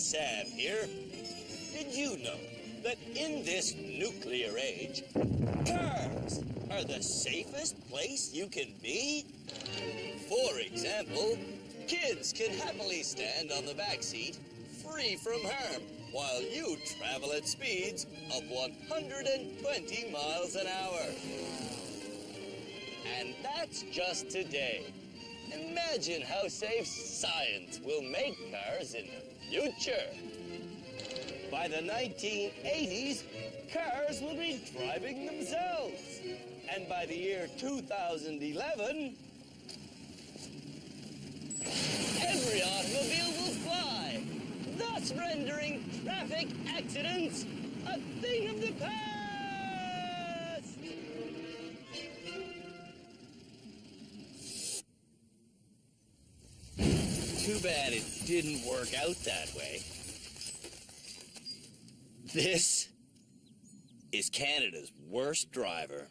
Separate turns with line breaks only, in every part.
Sam here. Did you know that in this nuclear age, cars are the safest place you can be? For example, kids can happily stand on the back seat, free from harm, while you travel at speeds of 120 miles an hour. And that's just today. Imagine how safe science will make cars in the future. By the 1980s, cars will be driving themselves. And by the year 2011, every automobile will fly, thus rendering traffic accidents a thing of the past. Too bad it didn't work out that way. This is Canada's worst driver.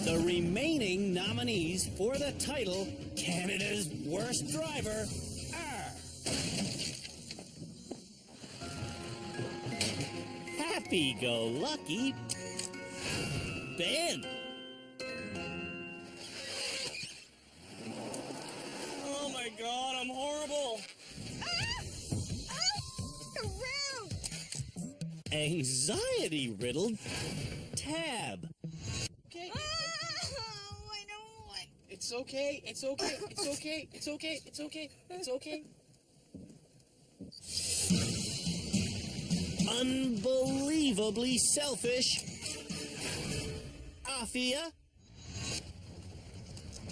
The remaining nominees for the title Canada's Worst Driver are Happy-Go-Lucky Ben.
Oh my God, I'm horrible.
Anxiety-riddled Tab.
Okay. I don't want. It's okay. It's okay. It's okay. It's okay. It's okay. It's okay.
Unbelievably selfish Afia.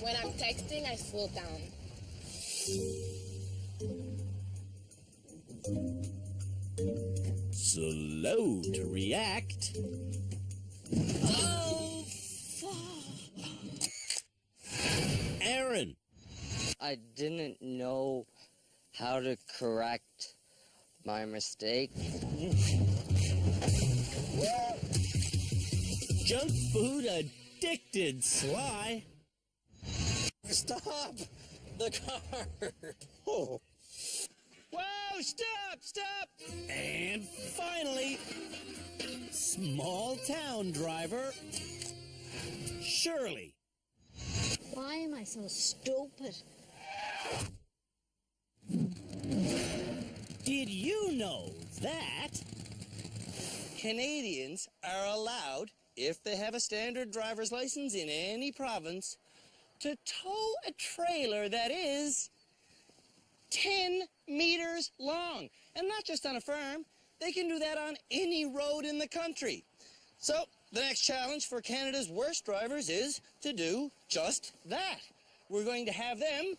When I'm texting, I slow down.
Slow to react
Oh, fuck.
Aaron.
I didn't know how to correct my mistake.
Junk food addicted Sly.
Stop the car. Oh. Whoa, stop.
And finally, small town driver Shirley.
Why am I so stupid?
Did you know that
Canadians are allowed, if they have a standard driver's license in any province, to tow a trailer that is 10 meters long? And not just on a farm, they can do that on any road in the country. So the next challenge for Canada's worst drivers is to do just that. We're going to have them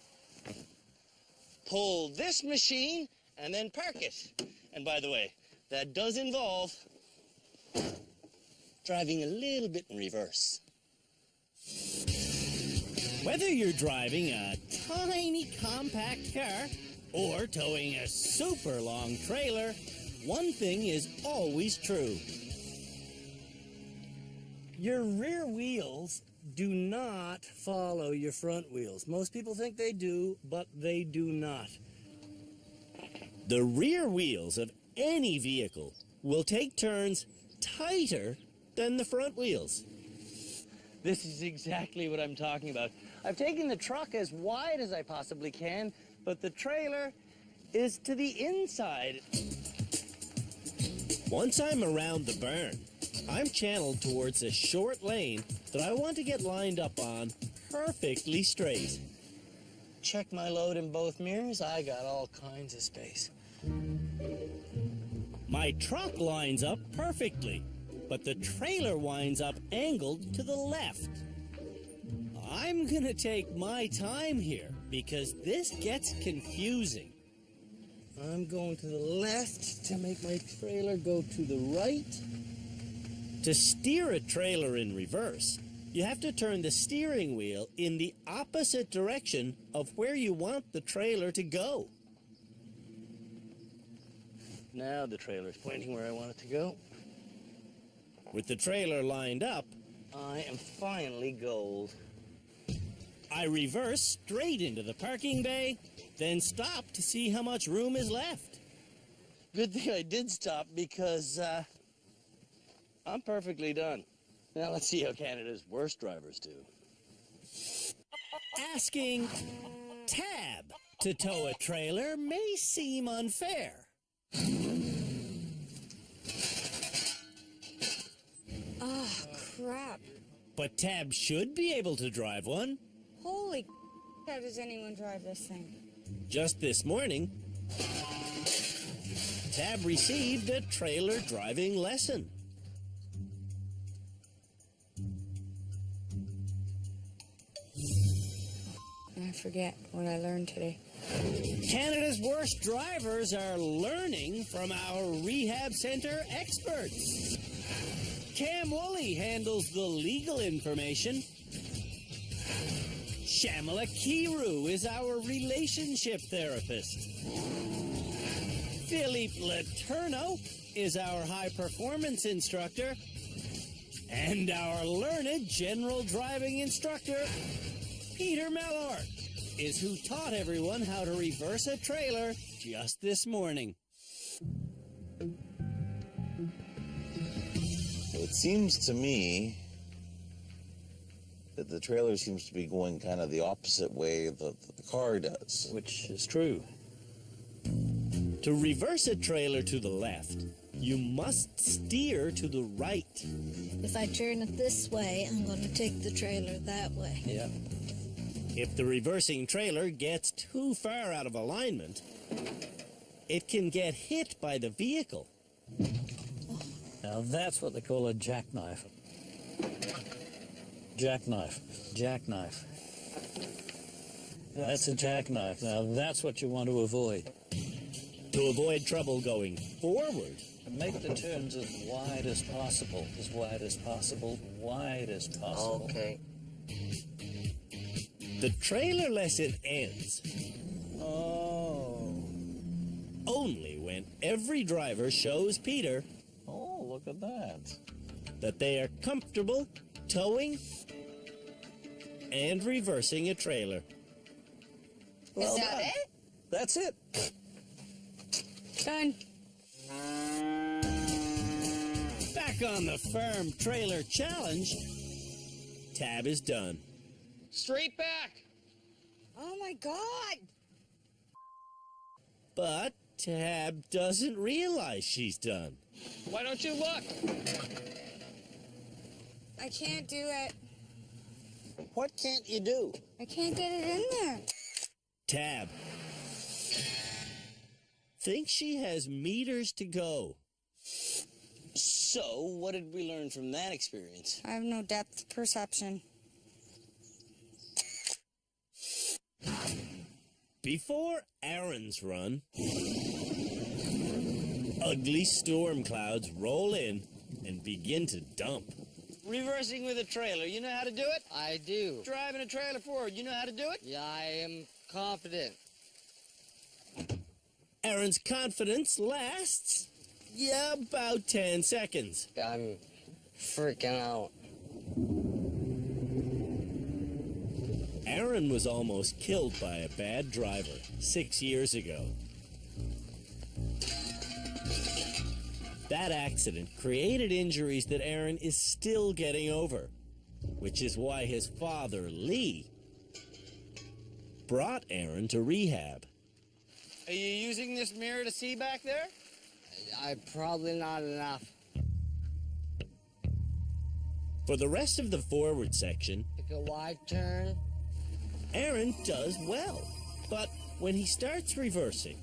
pull this machine and then park it. And by the way, that does involve driving a little bit in reverse.
whether you're driving a tiny compact car or towing a super long trailer, one thing is always true. Your rear wheels do not follow your front wheels. Most people think they do, but they do not. The rear wheels of any vehicle will take turns tighter than the front wheels. This is exactly what I'm talking about. I've taken the truck as wide as I possibly can, but the trailer is to the inside. Once I'm around the barn, I'm channeled towards a short lane that I want to get lined up on perfectly straight. Check my load in both mirrors. I got all kinds of space. My truck lines up perfectly, but the trailer winds up angled to the left. I'm gonna take my time here because this gets confusing. I'm going to the left to make my trailer go to the right. To steer a trailer in reverse, you have to turn the steering wheel in the opposite direction of where you want the trailer to go. Now the trailer's pointing where I want it to go. With the trailer lined up, I am finally gold. I reverse straight into the parking bay, then stop to see how much room is left. Good thing I did stop because I'm perfectly done. Now let's see how Canada's worst drivers do. Asking Tab to tow a trailer may seem unfair.
Oh, crap.
But Tab should be able to drive one.
Holy, how does anyone drive this thing?
Just this morning, Tab received a trailer driving lesson.
I forget what I learned today.
Canada's worst drivers are learning from our rehab center experts. Cam Woolley handles the legal information. Shamala Kiru is our relationship therapist. Philippe Letourneau is our high-performance instructor. And our learned general driving instructor, Peter Mellor, is who taught everyone how to reverse a trailer just this morning.
It seems to me that the trailer seems to be going kind of the opposite way that the car does.
Which is true. To reverse a trailer to the left, you must steer to the right.
If I turn it this way, I'm going to take the trailer that way.
Yeah. If the reversing trailer gets too far out of alignment, it can get hit by the vehicle.
Now that's what they call a jackknife. Jackknife. Jackknife. That's a jackknife. Now that's what you want to avoid.
To avoid trouble going forward,
Make the turns as wide as possible. As wide as possible. Wide as possible.
Okay.
the trailer lesson ends only when every driver shows Peter
Oh, look at that.
that they are comfortable towing and reversing a trailer.
Is that it?
That's it.
Done.
Back on the Farm Trailer Challenge, Tab is done.
Straight back.
Oh my God.
But Tab doesn't realize she's done.
Why don't you look?
I can't do it.
What can't you do?
I can't get it in there.
Tab thinks she has meters to go. So, what did we learn from that experience?
I have no depth perception.
Before Aaron's run, ugly storm clouds roll in and begin to dump. Reversing with a trailer, you know how to do it?
I do.
Driving a trailer forward, you know how to do it?
Yeah, I am confident.
Aaron's confidence lasts, about 10 seconds.
I'm freaking out.
Aaron was almost killed by a bad driver 6 years ago. That accident created injuries that Aaron is still getting over, which is why his father, Lee, brought Aaron to rehab. Are you using this mirror to see back there?
I'm probably not enough.
For the rest of the forward section,
Pick a wide turn.
Aaron does well, but when he starts reversing,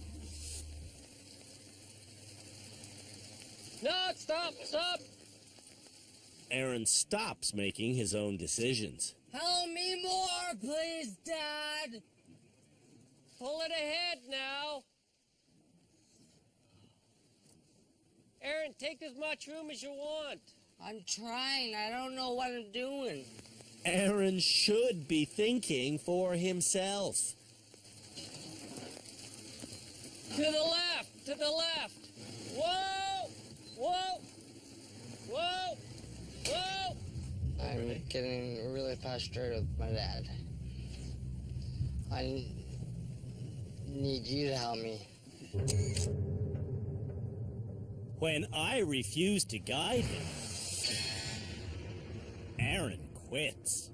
No, stop, stop.
Aaron stops making his own decisions.
Help me more, please, Dad. Pull it ahead now.
Aaron, take as much room as you want.
I'm trying. I don't know what I'm doing.
Aaron should be thinking for himself.
To the left, to the left. Whoa! Whoa! Whoa! Whoa!
I'm getting really frustrated with my dad. I need you to help me.
When I refuse to guide him, Aaron quits.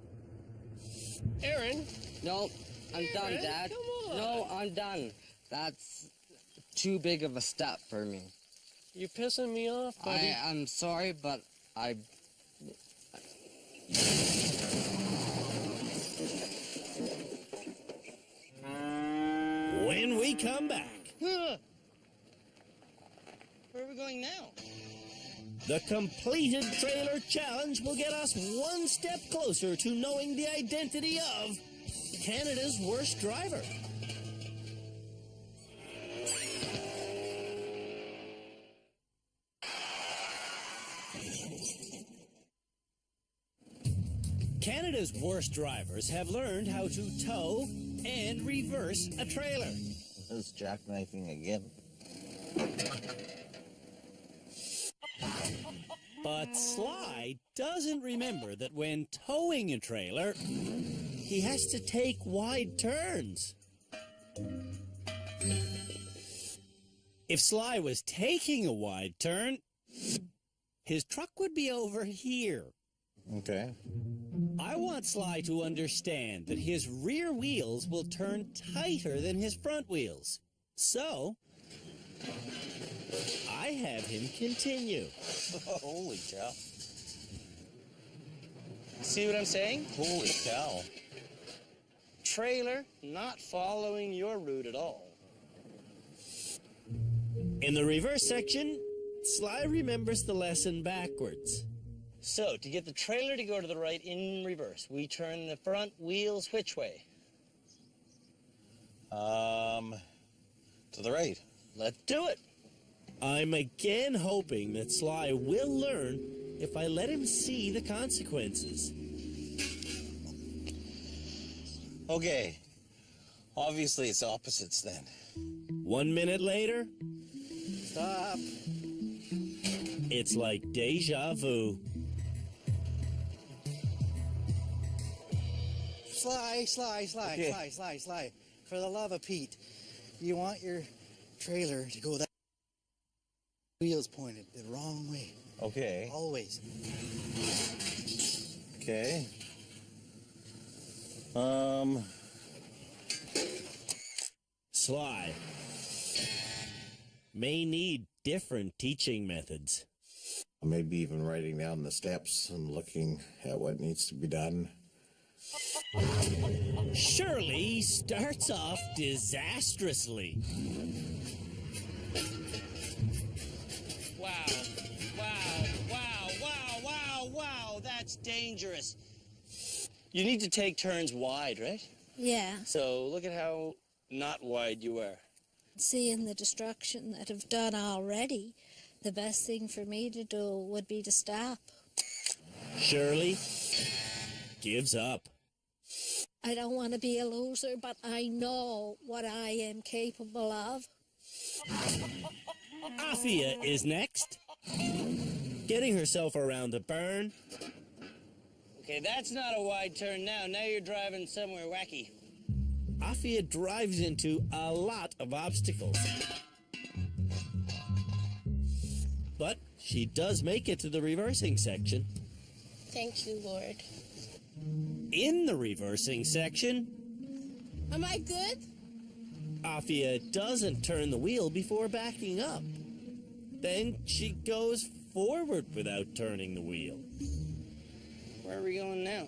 Aaron?
No, I'm done,
Aaron,
Dad.
come on.
No, I'm done. That's too big of a step for me.
You're pissing me off, buddy.
I'm sorry, but I...
When we come back,
Huh. Where are we going now?
the completed trailer challenge will get us one step closer to knowing the identity of Canada's worst driver. Canada's worst drivers have learned how to tow and reverse a trailer.
This jackknifing again.
But Sly doesn't remember that when towing a trailer, he has to take wide turns. If Sly was taking a wide turn, his truck would be over here.
Okay.
I want Sly to understand that his rear wheels will turn tighter than his front wheels. So, I have him continue.
Holy cow.
See what I'm saying?
Holy cow.
Trailer not following your route at all.
In the reverse section, Sly remembers the lesson backwards.
So, to get the trailer to go to the right in reverse, we turn the front wheels which way?
To the right.
Let's do it.
I'm again hoping that Sly will learn if I let him see the consequences.
Okay. Obviously, it's opposites then.
1 minute later,
Stop.
it's like deja vu.
Sly. For the love of Pete, you want your trailer to go that wheels pointed the wrong way.
Okay.
Always.
Okay.
Sly may need different teaching methods.
Maybe even writing down the steps and looking at what needs to be done.
Shirley starts off disastrously.
Wow, that's dangerous. You need to take turns wide, right?
Yeah,
So look at how not wide you are.
seeing the destruction that I've done already, the best thing for me to do would be to stop.
Shirley gives up.
I don't want to be a loser, but I know what I am capable of.
Afia is next, getting herself around a burn.
Okay, that's not a wide turn now. Now you're driving somewhere wacky.
Afia drives into a lot of obstacles. But she does make it to the reversing section.
Thank you, Lord.
In the reversing section,
Am I good?
Afia doesn't turn the wheel before backing up. Then she goes forward without turning the wheel.
Where are we going now?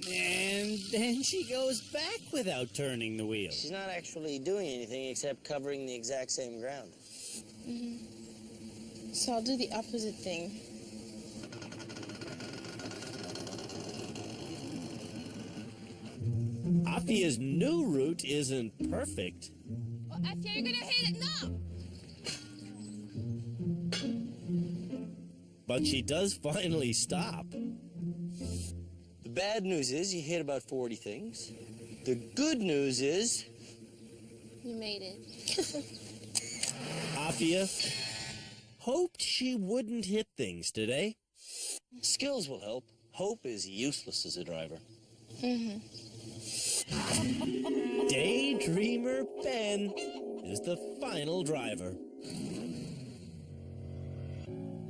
And then she goes back without turning the wheel.
She's not actually doing anything except covering the exact same ground.
So I'll do the opposite thing.
Afia's new route isn't perfect.
Oh, Afia, you're gonna hit it! No!
But she does finally stop.
The bad news is you hit about 40 things. The good news is
You made it.
Afia hoped she wouldn't hit things today.
skills will help. Hope is useless as a driver.
Daydreamer Ben is the final driver.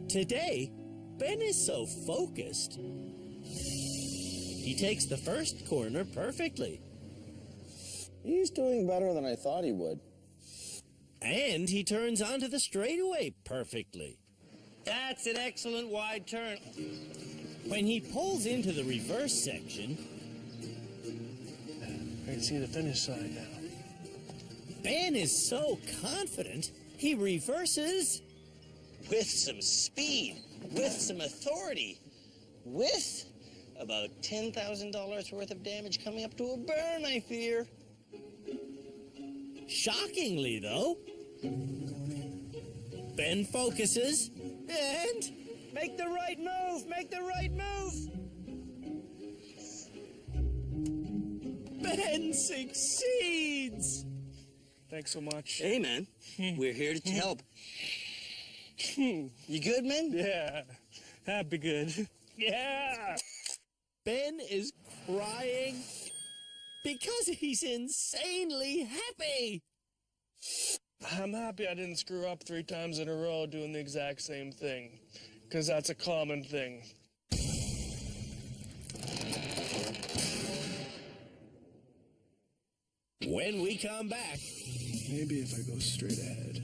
Today, Ben is so focused. He takes the first corner perfectly.
He's doing better than I thought he would.
And he turns onto the straightaway perfectly.
That's an excellent wide turn.
When he pulls into the reverse section,
I can see the finish sign now.
Ben is so confident, he reverses
With some speed, with some authority, with about $10,000 worth of damage coming up to a burn, I fear.
shockingly, though. Ben focuses and
Make the right move! Make the right move!
Ben succeeds.
Thanks so much.
Hey, man. We're here to help. You good, man?
Yeah, that'd be good. Yeah!
Ben is crying because he's insanely happy.
I'm happy I didn't screw up 3 times in a row doing the exact same thing, because that's a common thing.
When we come back,
Maybe if I go straight ahead.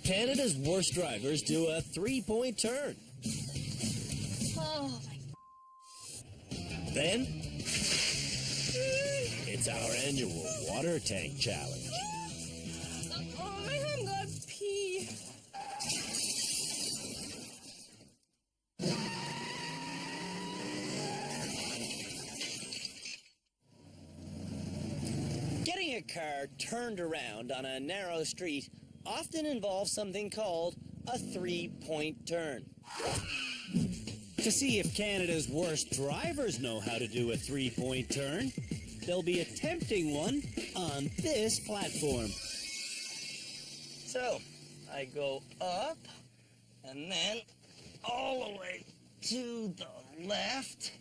Canada's worst drivers do a 3-point turn.
Oh my.
Then, it's our annual water tank challenge.
Oh my God, I'm gonna pee.
Getting a car turned around on a narrow street often involves something called a 3-point turn. To see if Canada's worst drivers know how to do a 3-point turn, they'll be attempting one on this platform. So, I go up, and then all the way to the left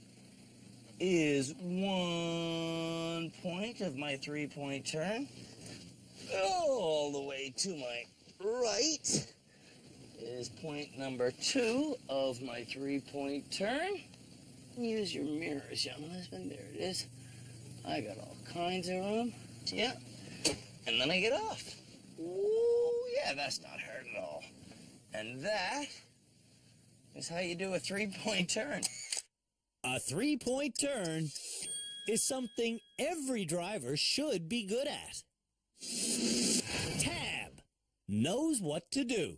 is 1 point of my 3-point turn. All the way to my right is point number 2 of my 3-point turn. Use your mirrors, young husband. There it is. I got all kinds of room. Yeah. And then I get off. Ooh, yeah, that's not hard at all. And that is how you do a 3-point turn.
A 3-point turn is something every driver should be good at. Tab knows what to do.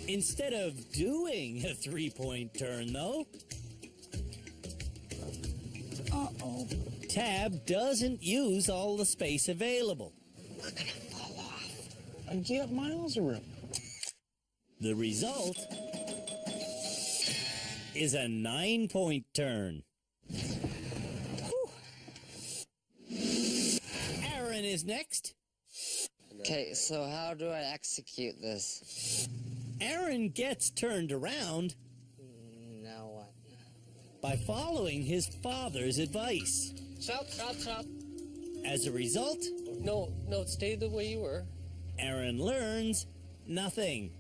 Instead of doing a 3-point turn, though, Tab doesn't use all the space available.
We're gonna fall off. I get miles of room.
The result is a 9-point turn. Aaron is next.
Okay, so how do I execute this?
Aaron gets turned around
Now what?
by following his father's advice.
Stop, stop, stop.
As a result,
No, stay the way you were.
Aaron learns nothing.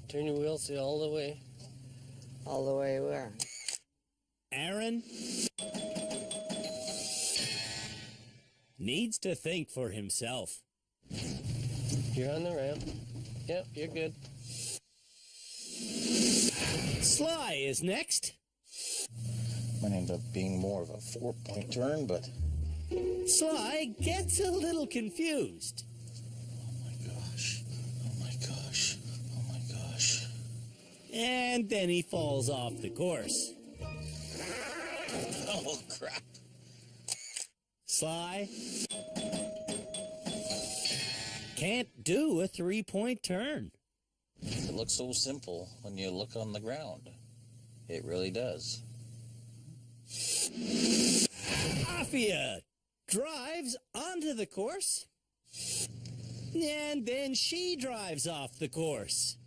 Turn your wheels all the way.
All the way where?
Aaron needs to think for himself.
You're on the ramp. Yep, you're good.
Sly is next.
Might end up being more of a 4-point turn, but
Sly gets a little confused.
oh my gosh, oh my gosh, oh my gosh.
And then he falls off the course.
Oh, crap.
Sly can't do a 3-point turn.
looks so simple when you look on the ground. It really does.
Afia drives onto the course, and then she drives off the course.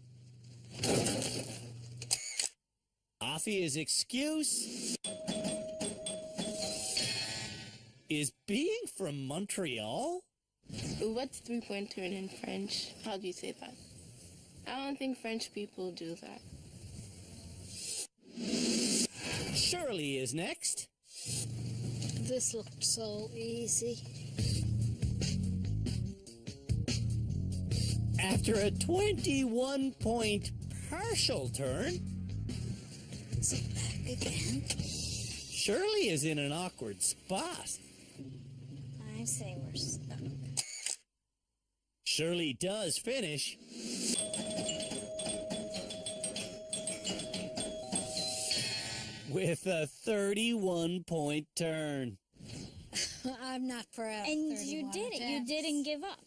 Afia's excuse is being from Montreal?
What's three-point turn in French? How do you say that? I don't think French people do that.
Shirley is next.
This looked so easy.
After a 21-point partial turn,
Is it back again?
Shirley is in an awkward spot.
I say we're stuck.
Shirley does finish. With a 31-point turn.
I'm not proud.
And you did it. You didn't give up.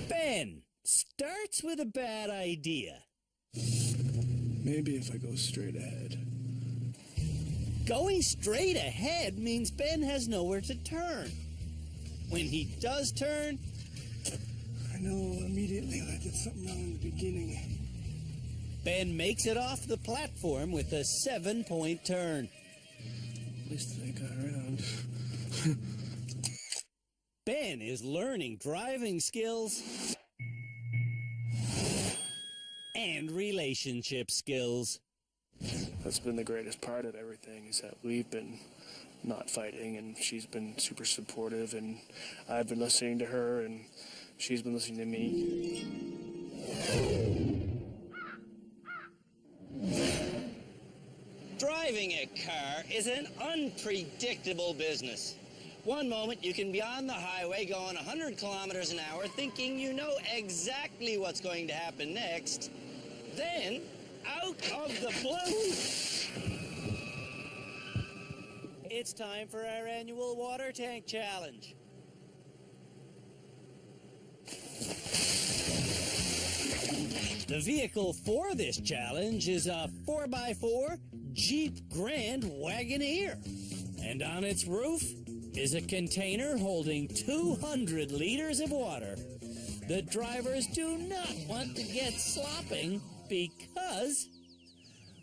Ben starts with a bad idea.
Maybe if I go straight ahead.
Going straight ahead means Ben has nowhere to turn. When he does turn,
I know immediately I did something wrong in the beginning.
Ben makes it off the platform with a 7-point turn.
At least I got around.
Ben is learning driving skills and relationship skills.
That's been the greatest part of everything, is that we've been not fighting, and she's been super supportive, and I've been listening to her, and she's been listening to me.
Driving a car is an unpredictable business. One moment you can be on the highway going 100 kilometers an hour thinking you know exactly what's going to happen next. Then, out of the blue,
It's time for our annual water tank challenge. The vehicle for this challenge is a 4x4 Jeep Grand Wagoneer. And on its roof is a container holding 200 liters of water. The drivers do not want to get slopping because,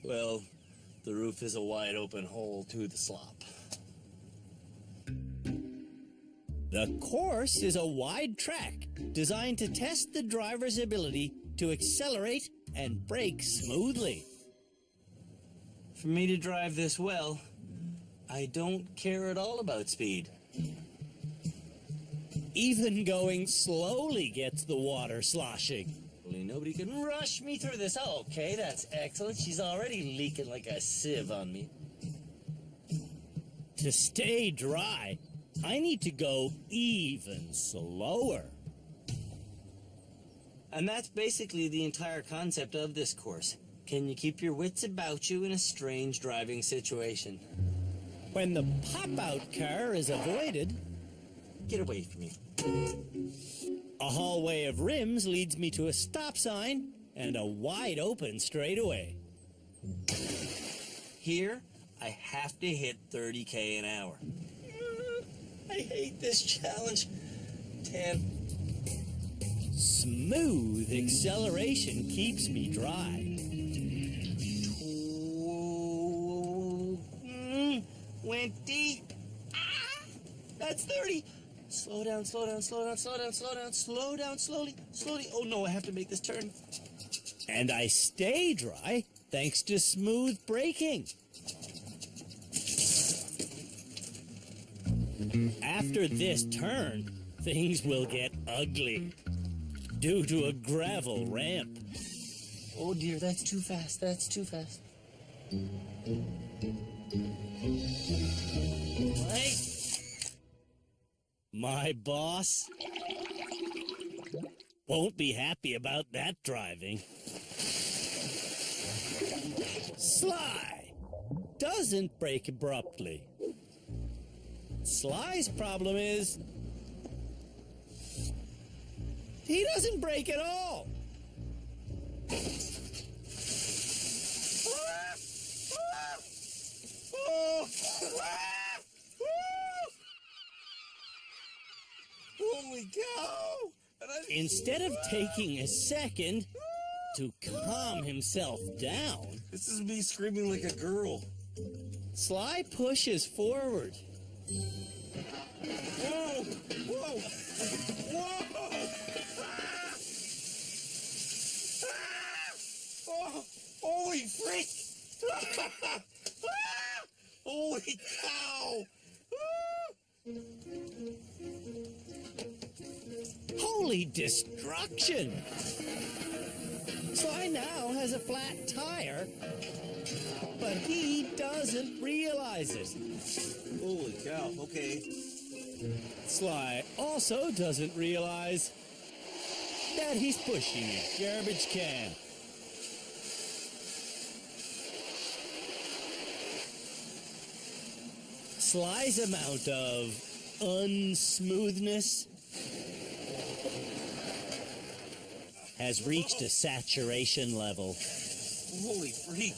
well, the roof is a wide open hole to the slop. The course is a wide track designed to test the driver's ability to accelerate and brake smoothly. For me to drive this well, I don't care at all about speed. Even going slowly gets the water sloshing. Only nobody can rush me through this. Oh, okay, that's excellent. She's already leaking like a sieve on me. To stay dry, I need to go even slower. And that's basically the entire concept of this course. Can you keep your wits about you in a strange driving situation? When the pop-out car is avoided, get away from me. A hallway of rims leads me to a stop sign and a wide open straightaway. Here, I have to hit 30k an hour. I hate this challenge. 10. Smooth acceleration keeps me dry. 20. That's 30. Slow down, slow down, slow down, slow down, slow down, slow down, slowly, slowly. Oh no, I have to make this turn. And I stay dry thanks to smooth braking. After this turn, things will get ugly due to a gravel ramp. Oh dear, that's too fast, that's too fast. My boss won't be happy about that driving. Sly doesn't brake abruptly. Sly's problem is he doesn't brake at all. Holy cow! Instead of taking a second to calm himself down,
This is me screaming like a girl.
Sly pushes forward.
Whoa! Whoa! Whoa! Oh, holy freak! Holy cow!
Holy destruction! Sly now has a flat tire, but he doesn't realize it.
Holy cow, okay.
Sly also doesn't realize that he's pushing a garbage can. Sly's amount of unsmoothness has reached a saturation level.
Holy freak.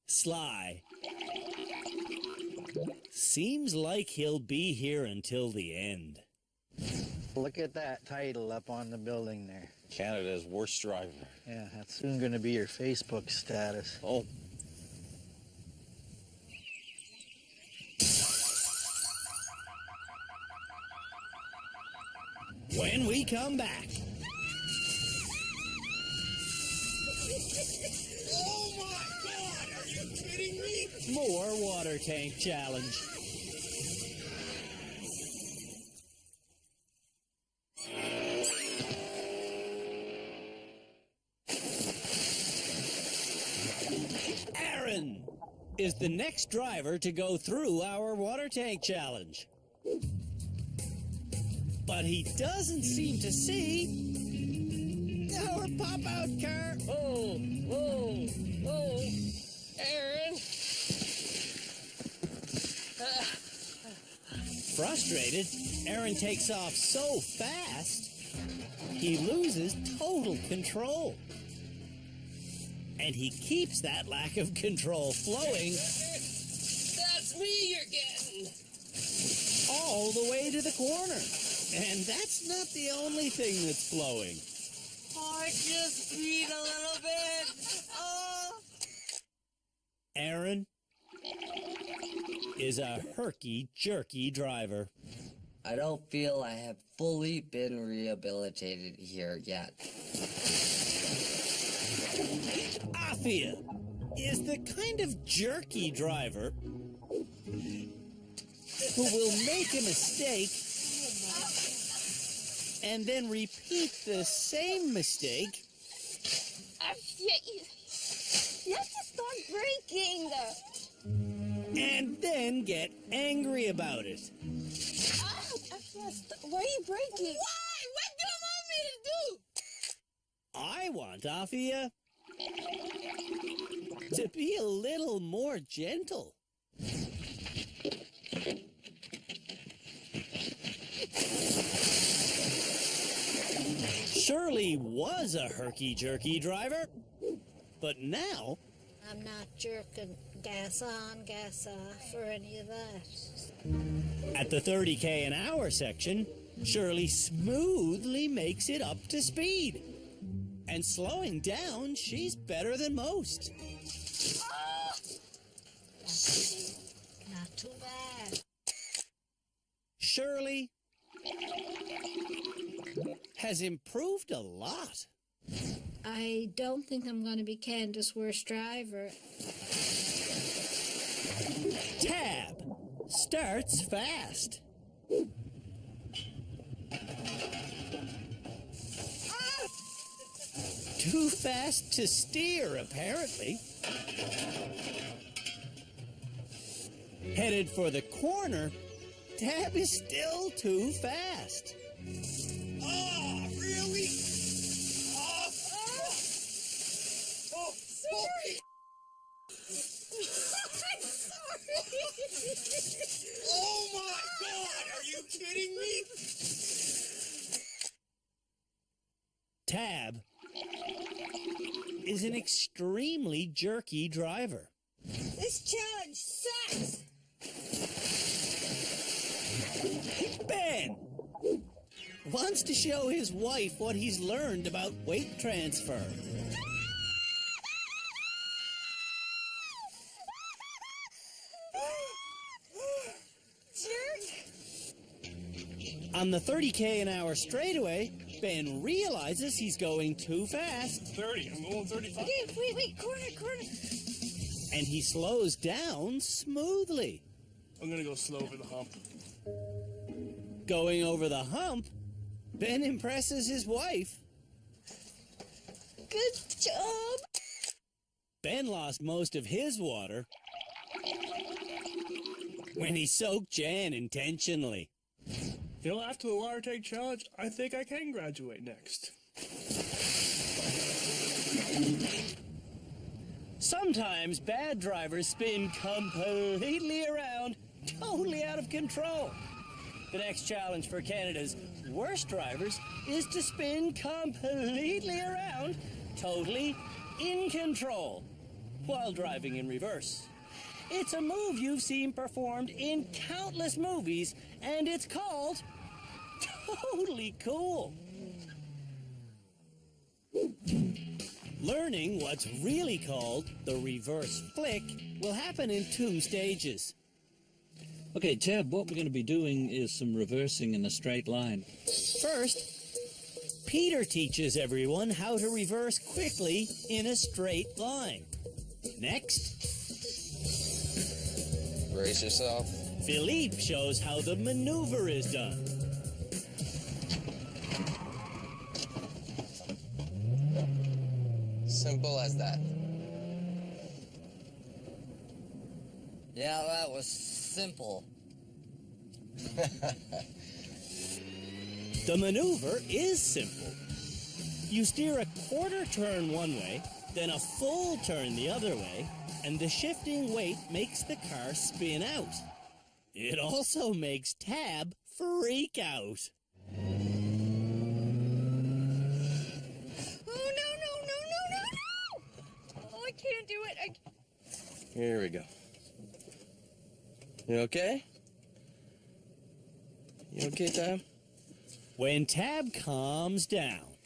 Sly seems like he'll be here until the end.
Look at that title up on the building there.
Canada's worst driver.
Yeah, that's soon going to be your Facebook status.
Oh,
When we come back,
Oh my God, are you kidding me?
more water tank challenge. Aaron is the next driver to go through our water tank challenge. But he doesn't seem to see our pop-out car.
Whoa, whoa, whoa. Aaron.
Frustrated, Aaron takes off so fast, he loses total control. And he keeps that lack of control flowing
That's me you're getting.
all the way to the corner. And that's not the only thing that's flowing.
I just peed a little bit. Oh.
Aaron is a herky-jerky driver.
I don't feel I have fully been rehabilitated here yet.
Afia is the kind of jerky driver who will make a mistake and then repeat the same mistake
You have to stop breaking.
and then get angry about it.
Why are you breaking?
Why? What do you want me to do?
I want Afia to be a little more gentle. Shirley was a herky-jerky driver, but now
I'm not jerking gas on, gas off, or any of that.
at the 30k an hour section, Shirley smoothly makes it up to speed. And slowing down, she's better than most.
Not too bad.
Shirley has improved a lot.
I don't think I'm going to be Canada's worst driver.
Tab starts fast. Too fast to steer, apparently. Headed for the corner, Tab is still too fast.
Oh, really? Oh, sorry. Oh my God, are you kidding me?
Tab is an extremely jerky driver.
This challenge sucks.
Ben wants to show his wife what he's learned about weight transfer. On the 30K an hour straightaway, Ben realizes he's going too fast.
30. I'm going 35.
Okay, wait, corner.
And he slows down smoothly.
I'm going to go slow over the hump.
Going over the hump, Ben impresses his wife.
Good job.
Ben lost most of his water when he soaked Jan intentionally.
You know, after the water tank challenge, I think I can graduate next.
Sometimes bad drivers spin completely around, totally out of control. The next challenge for Canada's worst drivers is to spin completely around, totally in control, while driving in reverse. It's a move you've seen performed in countless movies, and it's called Totally Cool. Learning what's really called the reverse flick will happen in 2 stages.
Okay, Tab, what we're going to be doing is some reversing in a straight line.
First, Peter teaches everyone how to reverse quickly in a straight line. Next,
brace yourself.
Philippe shows how the maneuver is done.
Simple as that.
Yeah, that was simple.
The maneuver is simple. You steer a quarter turn one way, then a full turn the other way, and the shifting weight makes the car spin out. It also makes Tab freak out.
Oh, I can't do it.
Here we go. You okay? You okay, Tab?
When Tab calms down,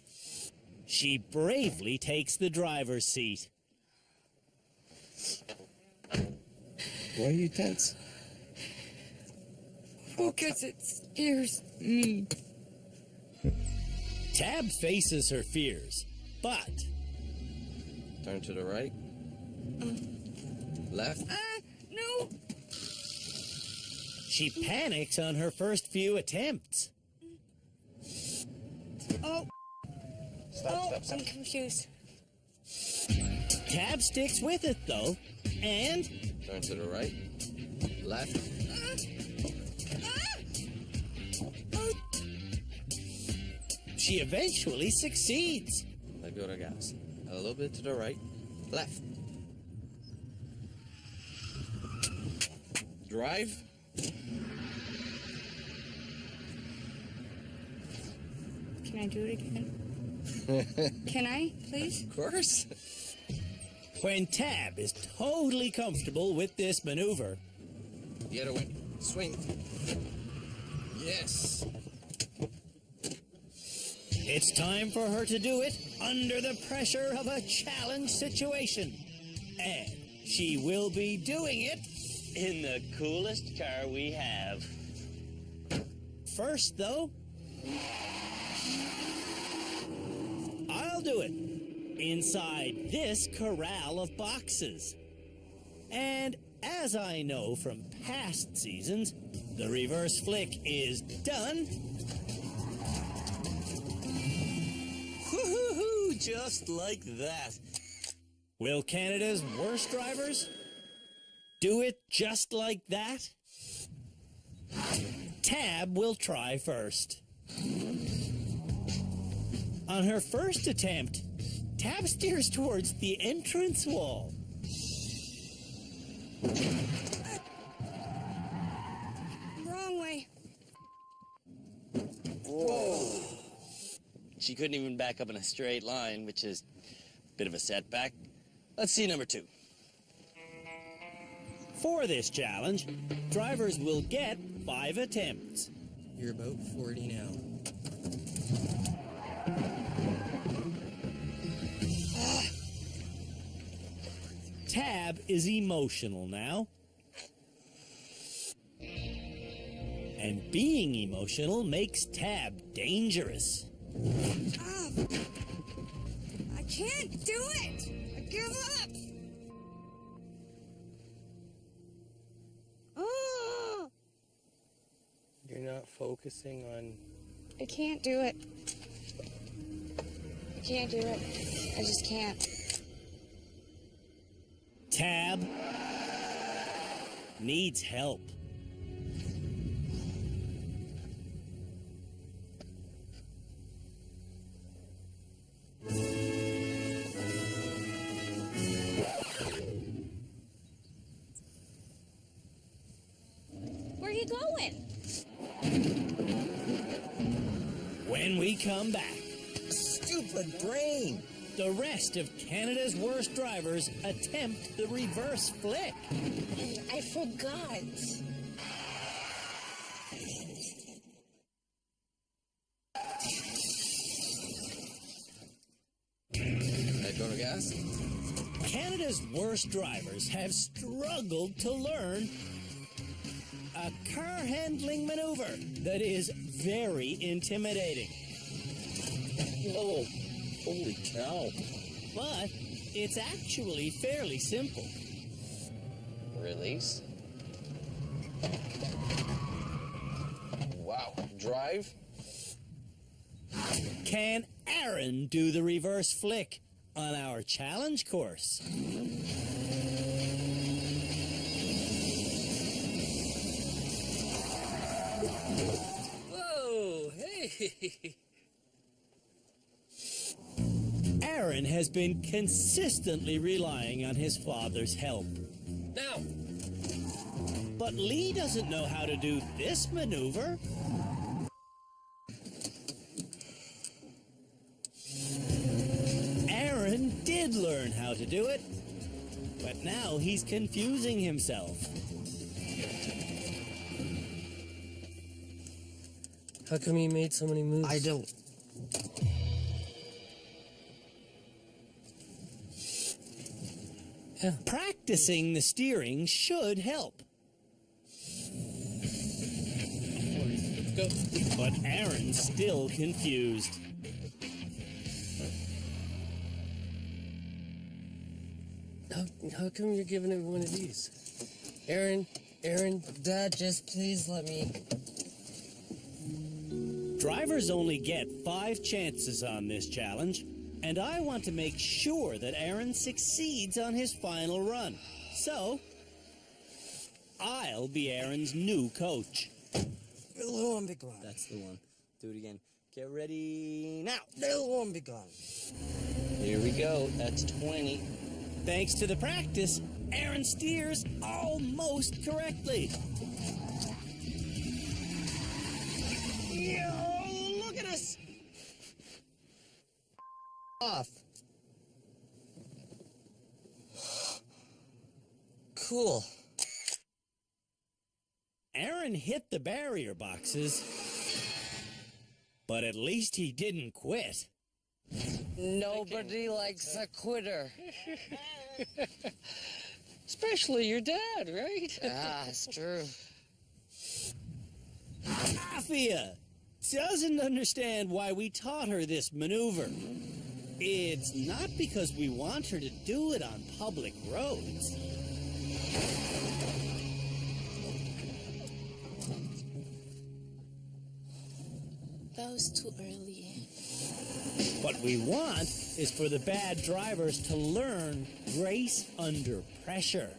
she bravely takes the driver's seat.
Why are you tense?
Because it scares me.
Tab faces her fears, but...
Turn to the right. Left.
No.
She panics on her first few attempts.
Oh.
Stop.
I'm confused.
Tab sticks with it, though, and...
Turn to the right. Left.
She eventually succeeds.
Let go of the gas. A little bit to the right. Left. Drive.
Can I do it again? Can I, please?
Of course.
When Tab is totally comfortable with this maneuver...
The other way. Swing. Yes.
It's time for her to do it under the pressure of a challenge situation. And she will be doing it in the coolest car we have. First, though, I'll do it inside this corral of boxes. And as I know from past seasons, the reverse flick is done. Woo-hoo-hoo, just like that. Will Canada's worst drivers do it just like that? Tab will try first. On her first attempt, Tab steers towards the entrance wall.
Wrong way.
Whoa. She couldn't even back up in a straight line, which is Bit of a setback. Let's see number 2.
For this challenge, drivers will get 5 attempts.
You're about 40 now.
Tab is emotional now. And being emotional makes Tab dangerous.
I can't do it. I give up. Oh,
You're not focusing on...
I can't do it. I can't do it. I just can't.
Tab needs help.
Where are you going?
When we come back,
Stupid brain.
the rest of Canada's worst drivers attempt the reverse flick.
I forgot.
Head go to gas.
Canada's worst drivers have struggled to learn a car handling maneuver that is very intimidating.
Oh, holy cow.
But it's actually fairly simple.
Release. Wow. Drive.
Can Aaron do the reverse flick on our challenge course?
Whoa, hey.
Aaron has been consistently relying on his father's help.
Now.
But Lee doesn't know how to do this maneuver. Aaron did learn how to do it, but now he's confusing himself.
How come you made so many moves?
I don't.
Yeah. Practicing the steering should help.
Go.
But Aaron's still confused.
How come you're giving him one of these? Aaron,
Dad, just please let me.
Drivers only get 5 chances on this challenge, and I want to make sure that Aaron succeeds on his final run. So, I'll be Aaron's new coach.
Little one be gone.
That's the one. Do it again. Get ready now.
Little one be gone.
Here we go. That's 20.
Thanks to the practice, Aaron steers almost correctly.
Yo, look at us.
Off. Cool.
Aaron hit the barrier boxes, but at least he didn't quit.
Nobody likes a quitter.
especially your dad, right?
Ah, it's true.
Afia doesn't understand why we taught her this maneuver. It's not because we want her to do it on public roads.
That was too early.
What we want is for the bad drivers to learn grace under pressure.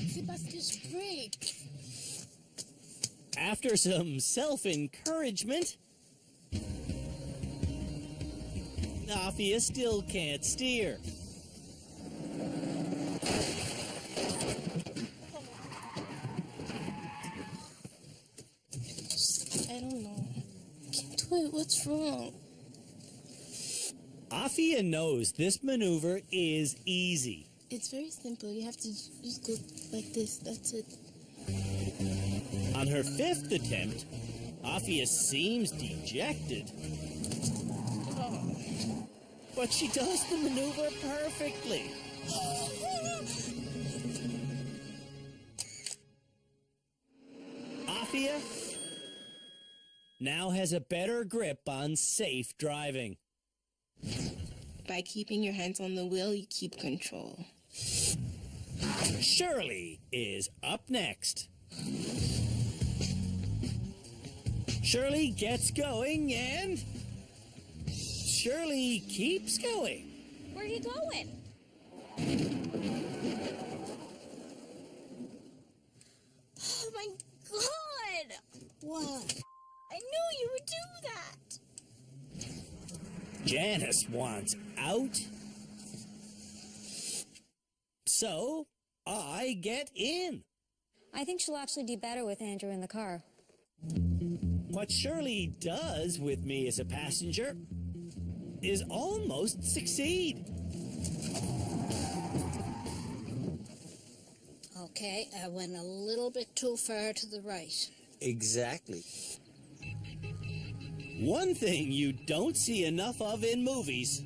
Sebastian's brake.
After some self-encouragement, Afia still can't steer.
I don't know. I can't do Wait, what's wrong?
Afia knows this maneuver is easy.
It's very simple. You have to just go like this. That's it.
On her 5th attempt, Afia seems dejected. But she does the maneuver perfectly. Afia now has a better grip on safe driving.
By keeping your hands on the wheel, you keep control.
Shirley is up next. Shirley gets going and Shirley keeps going.
Where are you going? Oh my God! What? I knew you would do that.
Janice wants out. So I get in.
I think she'll actually do better with Andrew in the car.
What Shirley does with me as a passenger is almost succeed.
Okay, I went a little bit too far to the right.
Exactly. One thing you don't see enough of in movies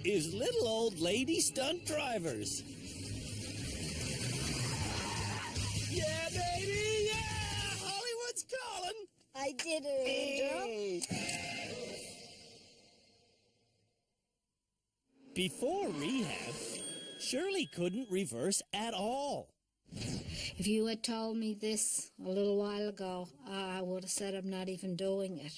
is little old lady stunt drivers. Yeah, baby, yeah! Hollywood's calling!
I did it, Andrew.
Before rehab, Shirley couldn't reverse at all.
If you had told me this a little while ago, I would have said I'm not even doing it.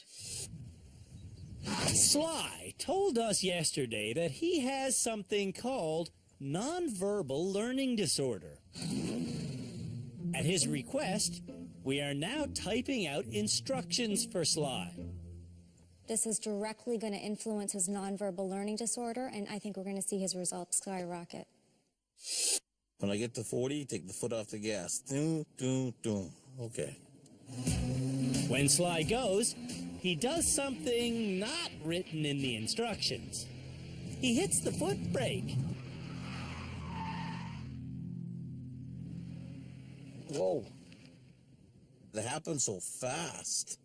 Sly told us yesterday that he has something called nonverbal learning disorder. At his request, we are now typing out instructions for Sly.
This is directly going to influence his nonverbal learning disorder, and I think we're going to see his results skyrocket.
When I get to 40, take the foot off the gas. Doom, doom, doom. Okay.
When Sly goes, he does something not written in the instructions. He hits the foot brake.
Whoa. That happened so fast.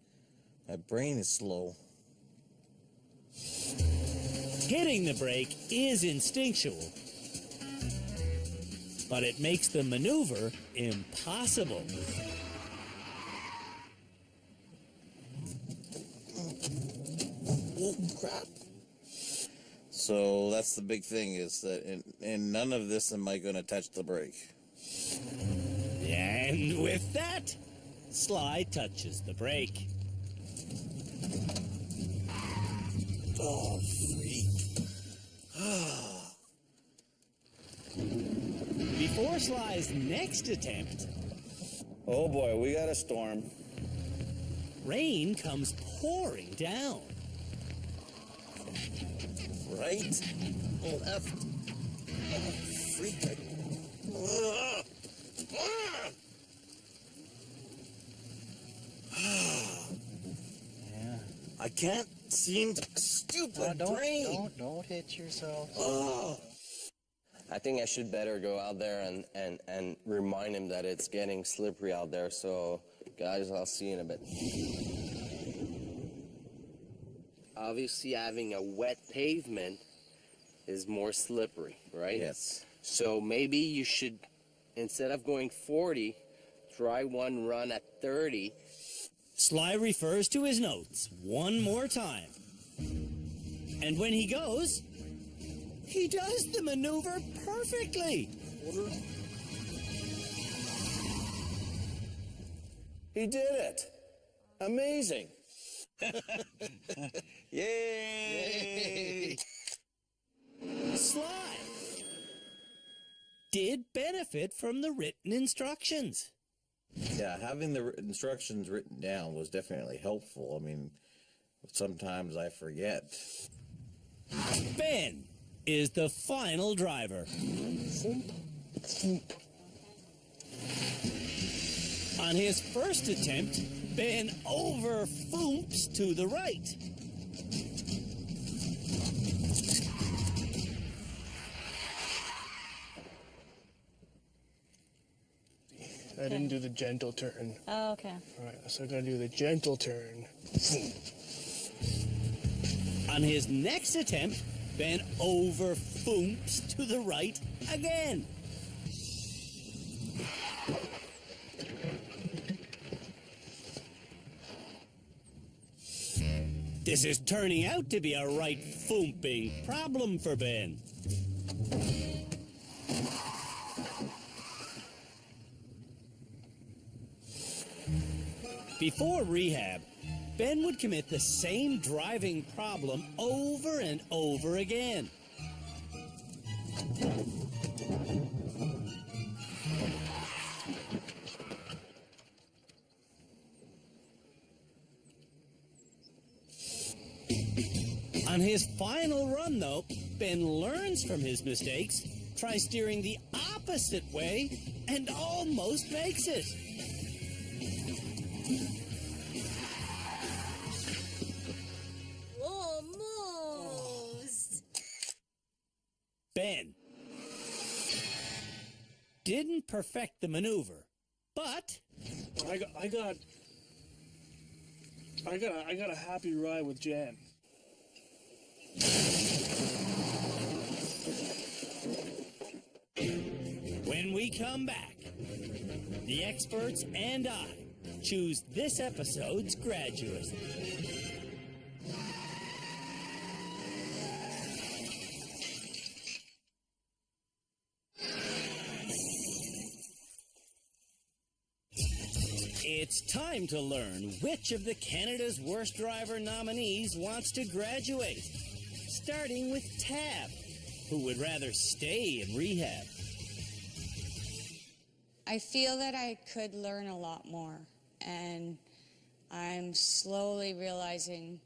My brain is slow.
Hitting the brake is instinctual, but it makes the maneuver impossible.
Oh, crap. So that's the big thing, is that in none of this am I going to touch the brake.
And with that, Sly touches the brake.
Oh, freak.
Before Sly's next attempt,
Oh boy, we got a storm.
rain comes pouring down.
Right? Left. Oh, freak. I can't seem to... Stupid brain.
Don't hit yourself.
Oh.
I think I should better go out there and remind him that it's getting slippery out there. So, guys, I'll see you in a bit. Obviously, having a wet pavement is more slippery, right?
Yes.
So maybe you should, instead of going 40, try one run at 30.
Sly refers to his notes one more time. And when he goes, he does the maneuver perfectly.
He did it. Amazing.
Yay!
Sly did benefit from the written instructions.
Yeah, having the instructions written down was definitely helpful. I mean, sometimes I forget.
Ben is the final driver. On his first attempt, Ben over foomps to the right.
I didn't do the gentle turn.
Oh, okay.
All right, so I'm going to do the gentle turn.
On his next attempt, Ben over foomps to the right again. This is turning out to be a right foomping problem for Ben. Before rehab, Ben would commit the same driving problem over and over again. On his final run, though, Ben learns from his mistakes, tries steering the opposite way, and almost makes it.
Almost.
Ben didn't perfect the maneuver, but
I got a happy ride with Jan.
when we come back, the experts and I choose this episode's graduate. It's time to learn which of the Canada's Worst Driver nominees wants to graduate. Starting with Tab, who would rather stay in rehab.
I feel that I could learn a lot more, and I'm slowly realizing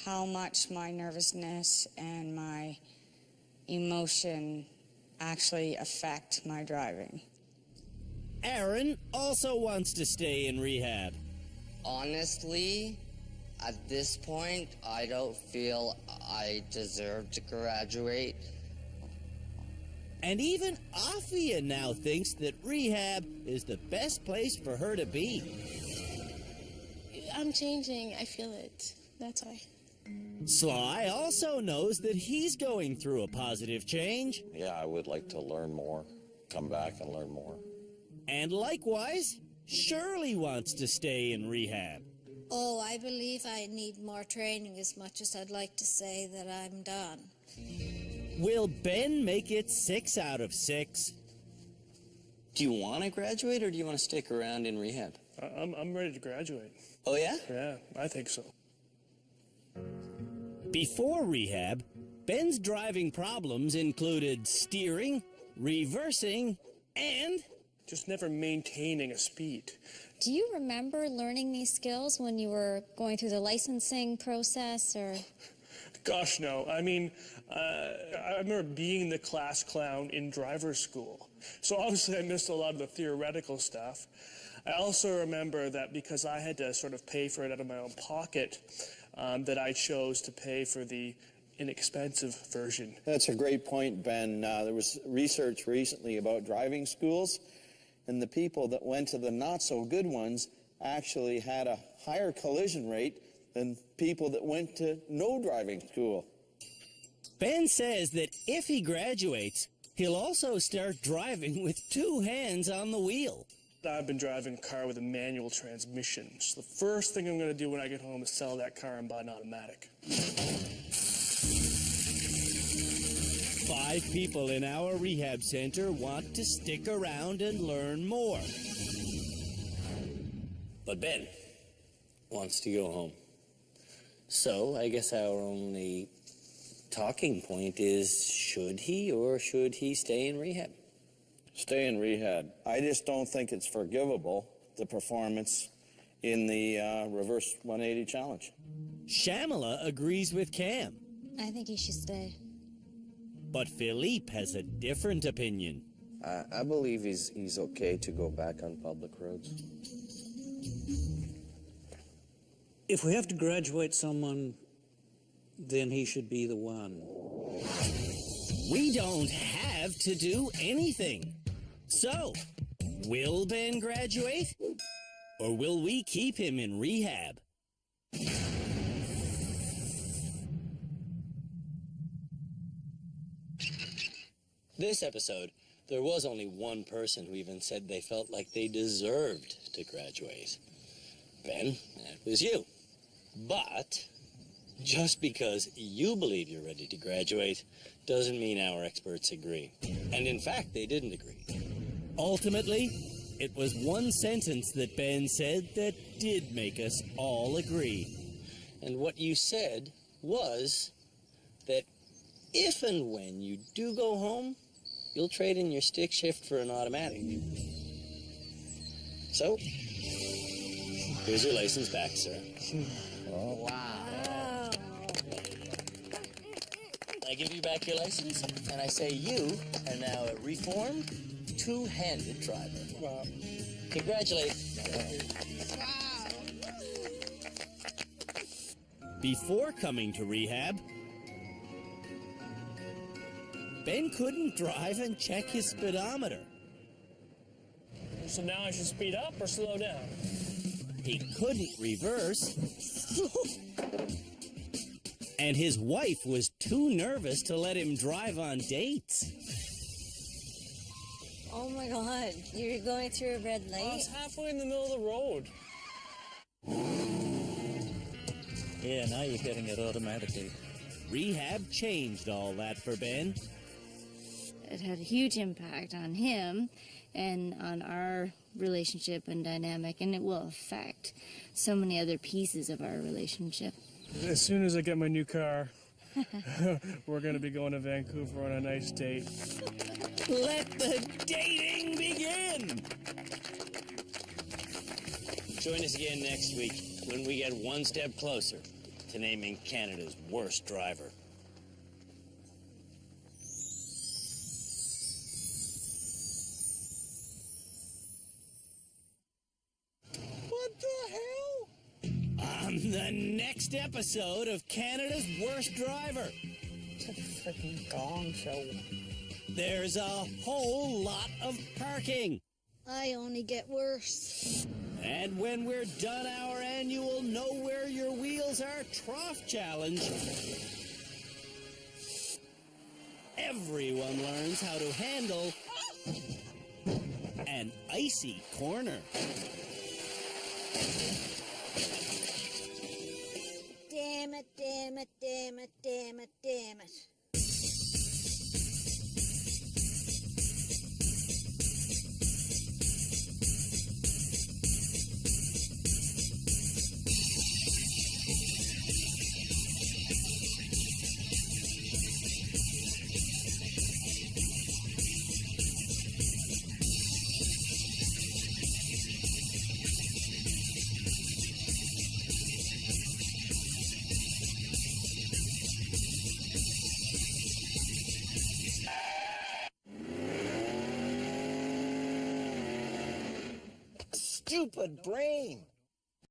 how much my nervousness and my emotion actually affect my driving.
Aaron also wants to stay in rehab.
Honestly, at this point, I don't feel I deserve to graduate.
And even Afia now thinks that rehab is the best place for her to be.
I'm changing. I feel it. That's why.
Sly also knows that he's going through a positive change.
Yeah, I would like to learn more, come back and learn more.
And likewise, Shirley wants to stay in rehab.
Oh, I believe I need more training as much as I'd like to say that I'm done.
Will Ben make it 6 out of 6?
Do you want to graduate or do you want to stick around in rehab?
I'm ready to graduate.
Oh, yeah?
Yeah, I think so.
Before rehab, Ben's driving problems included steering, reversing, and
just never maintaining a speed.
Do you remember learning these skills when you were going through the licensing process, or?
Gosh, no. I mean, I remember being the class clown in driver's school. So obviously I missed a lot of the theoretical stuff. I also remember that because I had to sort of pay for it out of my own pocket, that I chose to pay for the inexpensive version.
That's a great point, Ben. There was research recently about driving schools, and the people that went to the not-so-good ones actually had a higher collision rate than people that went to no driving school.
Ben says that if he graduates, he'll also start driving with 2 hands on the wheel.
I've been driving a car with a manual transmission. So the first thing I'm going to do when I get home is sell that car and buy an automatic.
5 people in our rehab center want to stick around and learn more.
But Ben wants to go home. So I guess our only talking point is, should he or should he stay in rehab?
Stay in rehab. I just don't think it's forgivable, the performance in the reverse 180 challenge.
Shamala agrees with Cam.
I think he should stay.
But Philippe has a different opinion.
I believe he's okay to go back on public roads.
If we have to graduate someone, then he should be the one.
We don't have to do anything. So, will Ben graduate? Or will we keep him in rehab?
This episode, there was only one person who even said they felt like they deserved to graduate. Ben, that was you. But just because you believe you're ready to graduate doesn't mean our experts agree. And in fact, they didn't agree.
Ultimately, it was one sentence that Ben said that did make us all agree.
And what you said was that if and when you do go home, you'll trade in your stick shift for an automatic. So, here's your license back, sir.
Oh, wow.
I give you back your license, and I say you are now a reformed, two-handed driver.
Wow.
Congratulations.
Before coming to rehab, Ben couldn't drive and check his speedometer.
So now I should speed up or slow down?
He couldn't reverse. And his wife was too nervous to let him drive on dates.
Oh my God, you're going through a red light?
I was halfway in the middle of the road.
Yeah, now you're getting it automatically.
Rehab changed all that for Ben.
It had a huge impact on him and on our relationship and dynamic, and it will affect so many other pieces of our relationship.
As soon as I get my new car, we're going to be going to Vancouver on a nice date.
Let the dating begin!
Join us again next week when we get one step closer to naming Canada's worst driver.
What the hell? On the next episode of Canada's Worst Driver.
It's a freaking gong show.
There's a whole lot of parking.
I only get worse.
And when we're done our annual Know Where Your Wheels Are Trough Challenge, everyone learns how to handle an icy corner.
Damn it, damn it, damn it, damn it, damn it.
Stupid brain.